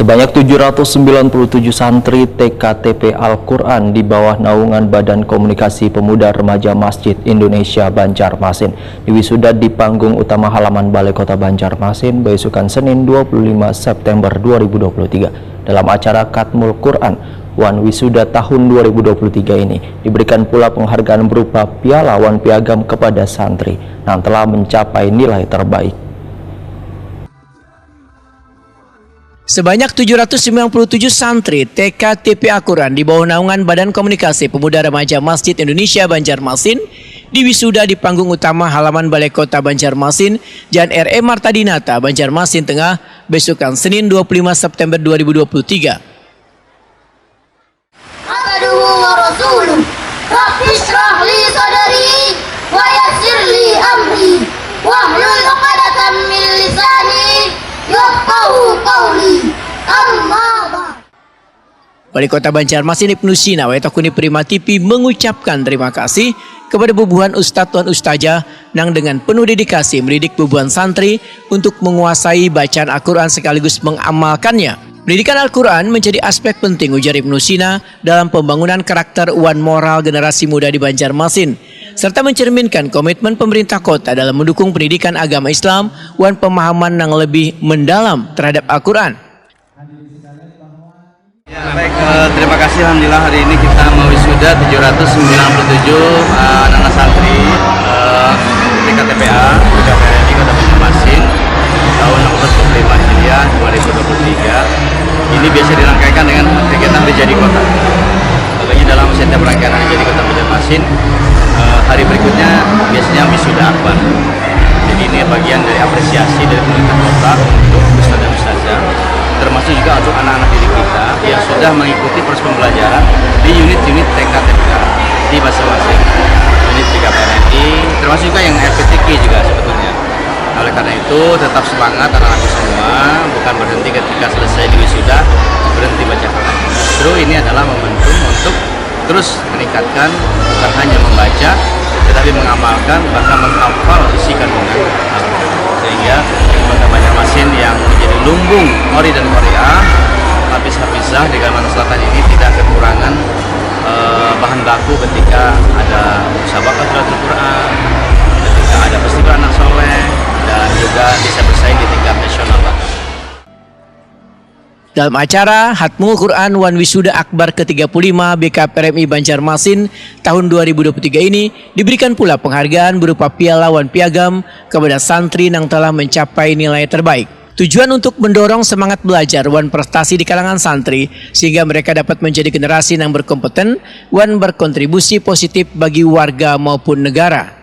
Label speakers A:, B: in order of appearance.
A: Sebanyak 797 santri TKTP Al-Quran di bawah naungan Badan Komunikasi Pemuda Remaja Masjid Indonesia Banjarmasin diwisuda di panggung utama halaman Balai Kota Banjarmasin besukan Senin 25 September 2023. Dalam acara Khatmul Quran Wan Wisuda tahun 2023 ini diberikan pula penghargaan berupa piala Wan Piagam kepada santri yang telah mencapai nilai terbaik.
B: Sebanyak 797 santri TKTP Al-Quran di bawah naungan Badan Komunikasi Pemuda Remaja Masjid Indonesia Banjarmasin diwisuda di panggung utama halaman Balai Kota Banjarmasin, Jalan R.E. Marta Dinata, Banjarmasin Tengah, besukan Senin 25 September 2023. Wali Kota Banjarmasin Ibnu Sina Waitokuni Prima TV mengucapkan terima kasih kepada bubuhan Ustadz Tuan Ustazah yang dengan penuh dedikasi mendidik bubuhan santri untuk menguasai bacaan Al-Quran sekaligus mengamalkannya. Pendidikan Al-Quran menjadi aspek penting, ujar Ibnu Sina, dalam pembangunan karakter wan moral generasi muda di Banjarmasin, serta mencerminkan komitmen pemerintah kota dalam mendukung pendidikan agama Islam wan pemahaman yang lebih mendalam terhadap Al-Quran.
C: Ya, baik, terima kasih. Alhamdulillah hari ini kita mewisuda 797 anak-anak santri TKTPA di Kota Banjarmasin tahun 45 Hijriah 2023. Ini biasa dirangkaikan dengan kegiatan Hari Jadi Kota. Makanya dalam setiap rangkaian Hari Jadi Kota Banjarmasin, hari berikutnya biasanya wisuda akbar. Jadi ini bagian dari apresiasi dari pemerintah kota untuk ustadz dan ustazah, termasuk juga untuk anak-anak didik kita yang sudah mengikuti proses pembelajaran di unit-unit TKTPA di masing-masing unit 3 PNI, termasuk juga yang RPTK juga sebetulnya. Oleh karena itu tetap semangat anak-anak semua, bukan berhenti ketika selesai di wisuda berhenti baca Quran. Justru ini adalah momentum untuk terus meningkatkan, bukan hanya membaca tetapi mengamalkan, bahkan menghafal isi kandungan Al-Quran, sehingga Kota Banjarmasin yang menjadi lumbung Qori dan Qoriah, hafiz-hafizah di Kalimantan Selatan ini tidak kekurangan bahan baku ketika ada musabaqah Qiraatul Quran, ketika ada festival anak soleh, dan juga bisa bersaing di tingkat nasional.
B: Dalam acara Khatmul Quran Wan Wisuda Akbar ke-35 BKPRMI Banjarmasin tahun 2023 ini diberikan pula penghargaan berupa piala Wan Piagam kepada santri yang telah mencapai nilai terbaik. Tujuan untuk mendorong semangat belajar wan prestasi di kalangan santri sehingga mereka dapat menjadi generasi yang berkompeten wan berkontribusi positif bagi warga maupun negara.